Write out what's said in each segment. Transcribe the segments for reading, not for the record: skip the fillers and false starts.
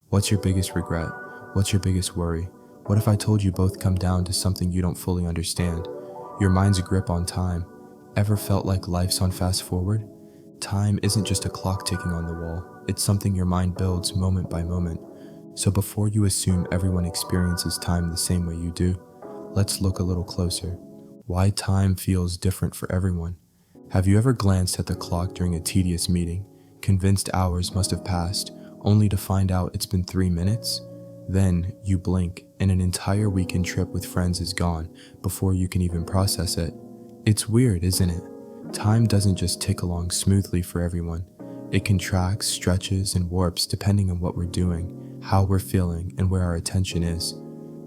What's your biggest regret? What's your biggest worry? What if I told you both come down to something you don't fully understand? Your mind's grip on time. Ever felt like life's on fast forward? Time isn't just a clock ticking on the wall. It's something your mind builds moment by moment. So before you assume everyone experiences time the same way you do, let's look a little closer. Why time feels different for everyone. Have you ever glanced at the clock during a tedious meeting, convinced hours must have passed, only to find out it's been 3 minutes? Then you blink and an entire weekend trip with friends is gone before you can even process it. It's weird, isn't it? Time doesn't just tick along smoothly for everyone. It contracts, stretches, and warps depending on what we're doing, how we're feeling, and where our attention is.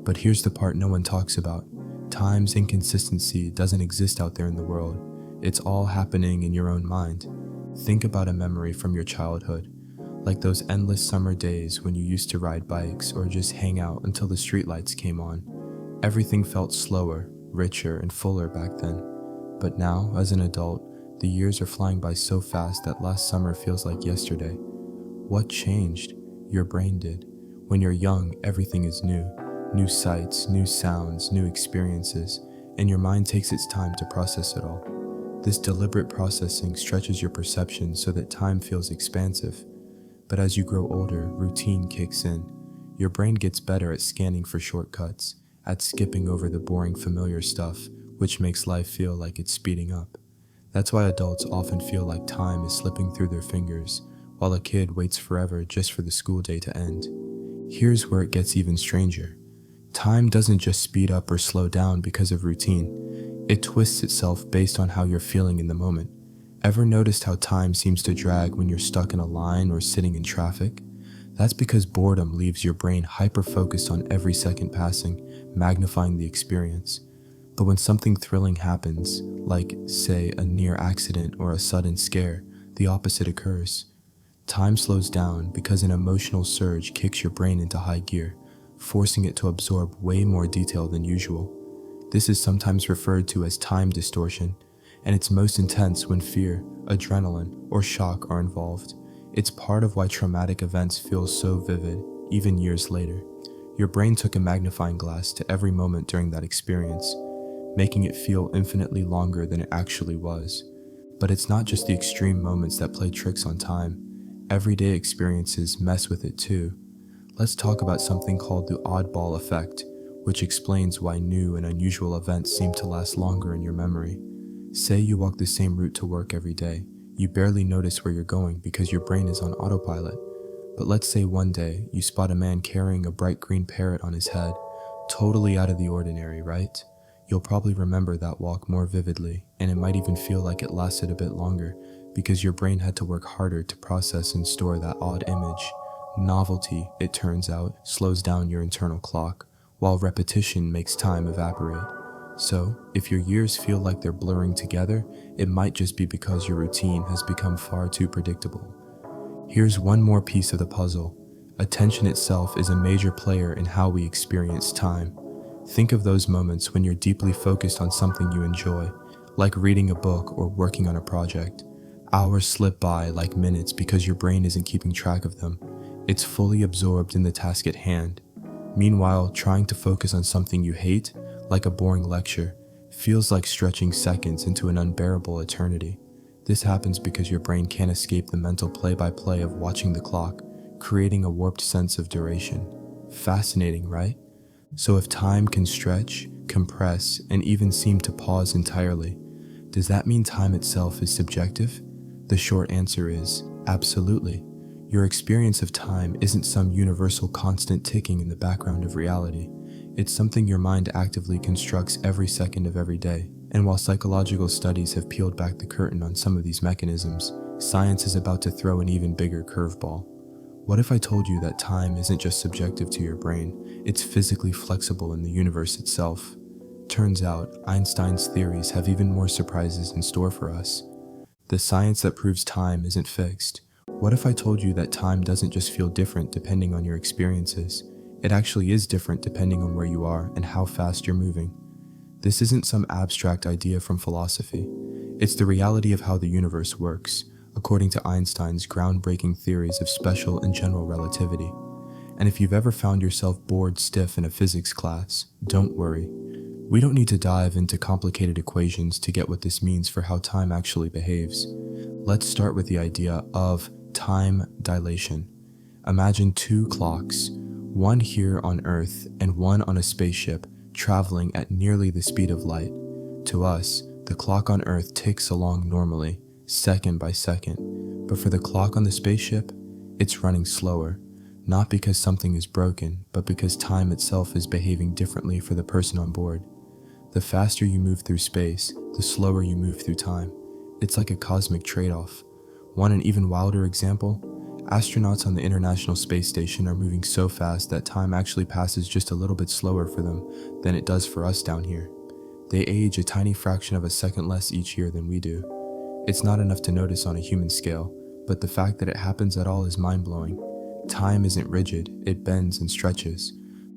But here's the part no one talks about. Time's inconsistency doesn't exist out there in the world. It's all happening in your own mind. Think about a memory from your childhood, like those endless summer days when you used to ride bikes or just hang out until the streetlights came on. Everything felt slower, richer, and fuller back then. But now, as an adult, the years are flying by so fast that last summer feels like yesterday. What changed? Your brain did. When you're young, everything is new. New sights, new sounds, new experiences, and your mind takes its time to process it all. This deliberate processing stretches your perception so that time feels expansive. But as you grow older, routine kicks in. Your brain gets better at scanning for shortcuts, at skipping over the boring familiar stuff, which makes life feel like it's speeding up. That's why adults often feel like time is slipping through their fingers, while a kid waits forever just for the school day to end. Here's where it gets even stranger. Time doesn't just speed up or slow down because of routine. It twists itself based on how you're feeling in the moment. Ever noticed how time seems to drag when you're stuck in a line or sitting in traffic? That's because boredom leaves your brain hyper-focused on every second passing, magnifying the experience. But when something thrilling happens, like, say, a near accident or a sudden scare, the opposite occurs. Time slows down because an emotional surge kicks your brain into high gear, forcing it to absorb way more detail than usual. This is sometimes referred to as time distortion, and it's most intense when fear, adrenaline, or shock are involved. It's part of why traumatic events feel so vivid, even years later. Your brain took a magnifying glass to every moment during that experience, making it feel infinitely longer than it actually was. But it's not just the extreme moments that play tricks on time. Everyday experiences mess with it too. Let's talk about something called the oddball effect, which explains why new and unusual events seem to last longer in your memory. Say you walk the same route to work every day. You barely notice where you're going because your brain is on autopilot. But let's say one day you spot a man carrying a bright green parrot on his head. Totally out of the ordinary, right? You'll probably remember that walk more vividly, and it might even feel like it lasted a bit longer because your brain had to work harder to process and store that odd image. Novelty, it turns out, slows down your internal clock, while repetition makes time evaporate. So, if your years feel like they're blurring together, it might just be because your routine has become far too predictable. Here's one more piece of the puzzle. Attention itself is a major player in how we experience time. Think of those moments when you're deeply focused on something you enjoy, like reading a book or working on a project. Hours slip by like minutes because your brain isn't keeping track of them. It's fully absorbed in the task at hand. Meanwhile, trying to focus on something you hate, like a boring lecture, feels like stretching seconds into an unbearable eternity. This happens because your brain can't escape the mental play-by-play of watching the clock, creating a warped sense of duration. Fascinating, right? So if time can stretch, compress, and even seem to pause entirely, does that mean time itself is subjective? The short answer is absolutely. Your experience of time isn't some universal constant ticking in the background of reality. It's something your mind actively constructs every second of every day. And while psychological studies have peeled back the curtain on some of these mechanisms, science is about to throw an even bigger curveball. What if I told you that time isn't just subjective to your brain, it's physically flexible in the universe itself? Turns out, Einstein's theories have even more surprises in store for us. The science that proves time isn't fixed. What if I told you that time doesn't just feel different depending on your experiences? It actually is different depending on where you are and how fast you're moving. This isn't some abstract idea from philosophy. It's the reality of how the universe works, according to Einstein's groundbreaking theories of special and general relativity. And if you've ever found yourself bored stiff in a physics class, don't worry. We don't need to dive into complicated equations to get what this means for how time actually behaves. Let's start with the idea of time dilation. Imagine two clocks, one here on Earth and one on a spaceship, traveling at nearly the speed of light. To us, the clock on Earth ticks along normally, second by second, but for the clock on the spaceship, it's running slower, not because something is broken, but because time itself is behaving differently for the person on board. The faster you move through space, the slower you move through time. It's like a cosmic trade-off. Want an even wilder example? Astronauts on the International Space Station are moving so fast that time actually passes just a little bit slower for them than it does for us down here. They age a tiny fraction of a second less each year than we do. It's not enough to notice on a human scale, but the fact that it happens at all is mind-blowing. Time isn't rigid, it bends and stretches.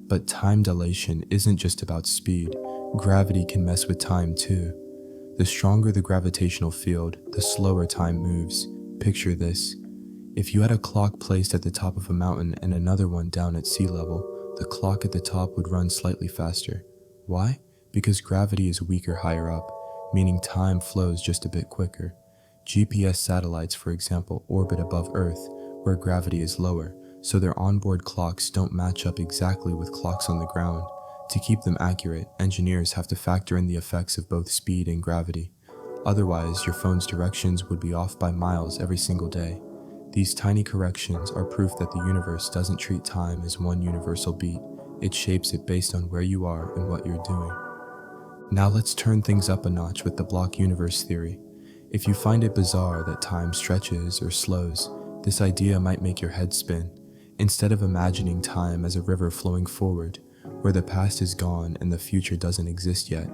But time dilation isn't just about speed. Gravity can mess with time too. The stronger the gravitational field, the slower time moves. Picture this. If you had a clock placed at the top of a mountain and another one down at sea level, the clock at the top would run slightly faster. Why? Because gravity is weaker higher up, meaning time flows just a bit quicker. GPS satellites, for example, orbit above Earth, where gravity is lower, so their onboard clocks don't match up exactly with clocks on the ground. To keep them accurate, engineers have to factor in the effects of both speed and gravity. Otherwise, your phone's directions would be off by miles every single day. These tiny corrections are proof that the universe doesn't treat time as one universal beat. It shapes it based on where you are and what you're doing. Now let's turn things up a notch with the block universe theory. If you find it bizarre that time stretches or slows, this idea might make your head spin. Instead of imagining time as a river flowing forward, where the past is gone and the future doesn't exist yet,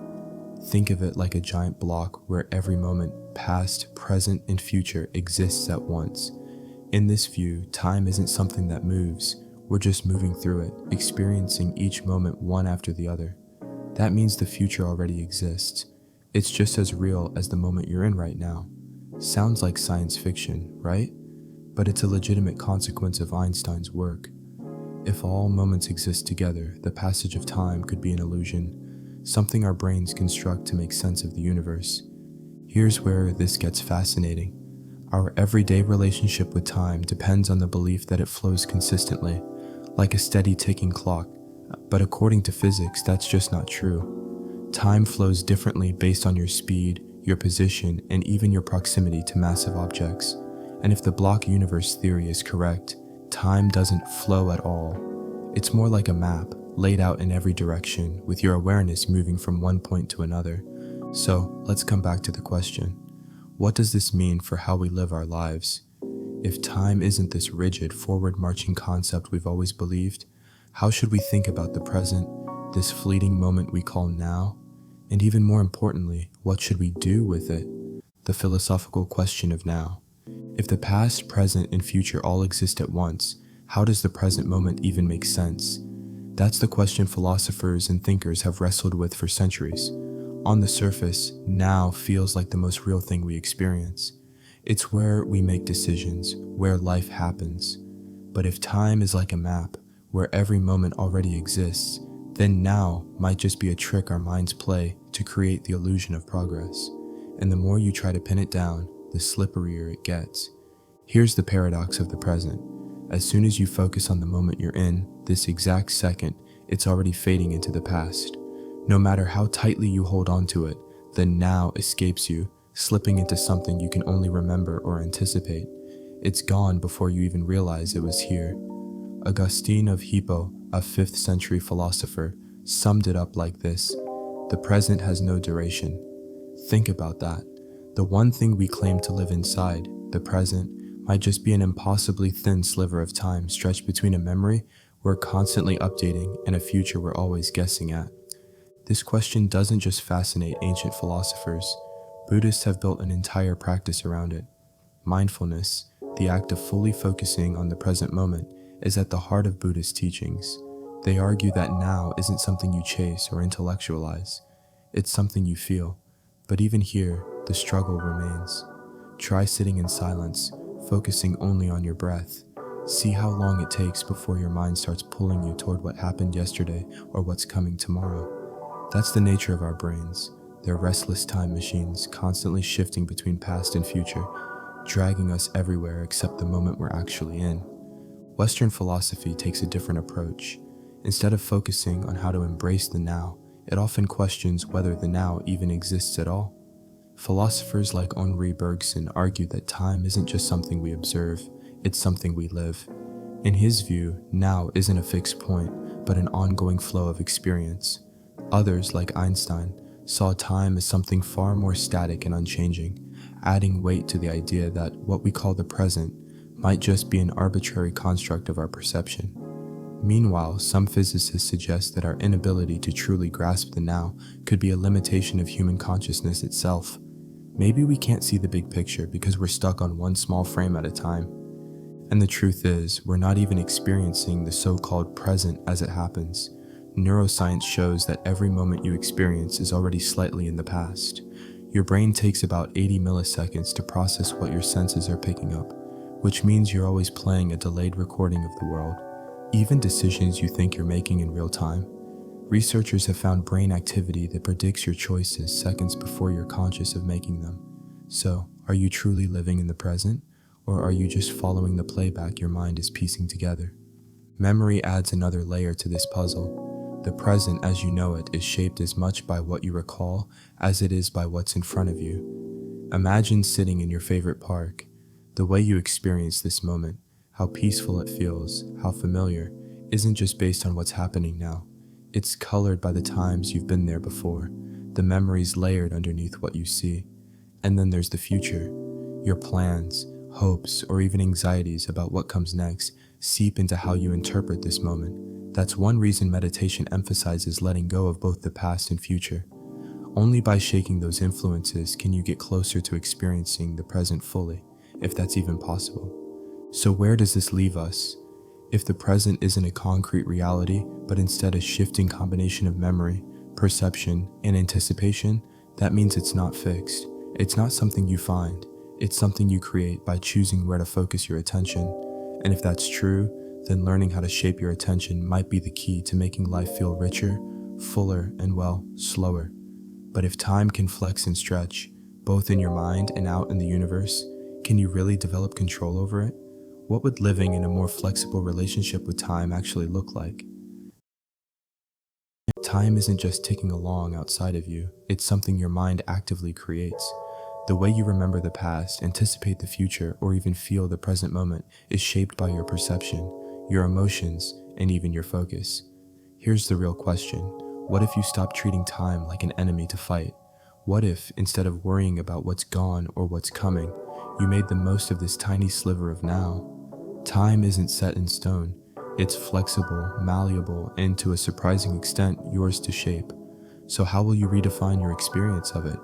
think of it like a giant block where every moment, past, present, and future exists at once. In this view, time isn't something that moves, we're just moving through it, experiencing each moment one after the other. That means the future already exists. It's just as real as the moment you're in right now. Sounds like science fiction, right? But it's a legitimate consequence of Einstein's work. If all moments exist together, the passage of time could be an illusion, something our brains construct to make sense of the universe. Here's where this gets fascinating. Our everyday relationship with time depends on the belief that it flows consistently, like a steady ticking clock. But according to physics, that's just not true. Time flows differently based on your speed, your position, and even your proximity to massive objects. And if the block universe theory is correct, time doesn't flow at all. It's more like a map, laid out in every direction, with your awareness moving from one point to another. So, let's come back to the question. What does this mean for how we live our lives? If time isn't this rigid, forward-marching concept we've always believed, how should we think about the present, this fleeting moment we call now? And even more importantly, what should we do with it? The philosophical question of now. If the past, present, and future all exist at once, how does the present moment even make sense? That's the question philosophers and thinkers have wrestled with for centuries. On the surface, now feels like the most real thing we experience. It's where we make decisions, where life happens. But if time is like a map, where every moment already exists, then now might just be a trick our minds play to create the illusion of progress. And the more you try to pin it down, the slipperier it gets. Here's the paradox of the present. As soon as you focus on the moment you're in, this exact second, it's already fading into the past. No matter how tightly you hold on to it, the now escapes you, slipping into something you can only remember or anticipate. It's gone before you even realize it was here. Augustine of Hippo, a 5th century philosopher, summed it up like this: the present has no duration. Think about that. The one thing we claim to live inside, the present, might just be an impossibly thin sliver of time stretched between a memory we're constantly updating and a future we're always guessing at. This question doesn't just fascinate ancient philosophers. Buddhists have built an entire practice around it. Mindfulness, the act of fully focusing on the present moment, is at the heart of Buddhist teachings. They argue that now isn't something you chase or intellectualize. It's something you feel. But even here, the struggle remains. Try sitting in silence, focusing only on your breath. See how long it takes before your mind starts pulling you toward what happened yesterday or what's coming tomorrow. That's the nature of our brains. They're restless time machines, constantly shifting between past and future, dragging us everywhere except the moment we're actually in. Western philosophy takes a different approach. Instead of focusing on how to embrace the now, it often questions whether the now even exists at all. Philosophers like Henri Bergson argue that time isn't just something we observe, it's something we live. In his view, now isn't a fixed point, but an ongoing flow of experience. Others, like Einstein, saw time as something far more static and unchanging, adding weight to the idea that what we call the present might just be an arbitrary construct of our perception. Meanwhile, some physicists suggest that our inability to truly grasp the now could be a limitation of human consciousness itself. Maybe we can't see the big picture because we're stuck on one small frame at a time. And the truth is, we're not even experiencing the so-called present as it happens. Neuroscience shows that every moment you experience is already slightly in the past. Your brain takes about 80 milliseconds to process what your senses are picking up, which means you're always playing a delayed recording of the world, even decisions you think you're making in real time. Researchers have found brain activity that predicts your choices seconds before you're conscious of making them. So, are you truly living in the present, or are you just following the playback your mind is piecing together? Memory adds another layer to this puzzle. The present as you know it is shaped as much by what you recall as it is by what's in front of you. Imagine sitting in your favorite park. The way you experience this moment, how peaceful it feels, how familiar, isn't just based on what's happening now. It's colored by the times you've been there before, the memories layered underneath what you see. And then there's the future. Your plans, hopes, or even anxieties about what comes next seep into how you interpret this moment. That's one reason meditation emphasizes letting go of both the past and future. Only by shaking those influences can you get closer to experiencing the present fully, if that's even possible. So where does this leave us? If the present isn't a concrete reality, but instead a shifting combination of memory, perception, and anticipation, that means it's not fixed. It's not something you find. It's something you create by choosing where to focus your attention. And if that's true, then learning how to shape your attention might be the key to making life feel richer, fuller, and slower. But if time can flex and stretch, both in your mind and out in the universe, can you really develop control over it? What would living in a more flexible relationship with time actually look like? Time isn't just ticking along outside of you, it's something your mind actively creates. The way you remember the past, anticipate the future, or even feel the present moment is shaped by your perception, your emotions, and even your focus. Here's the real question. What if you stopped treating time like an enemy to fight? What if, instead of worrying about what's gone or what's coming, you made the most of this tiny sliver of now? Time isn't set in stone. It's flexible, malleable, and to a surprising extent, yours to shape. So how will you redefine your experience of it?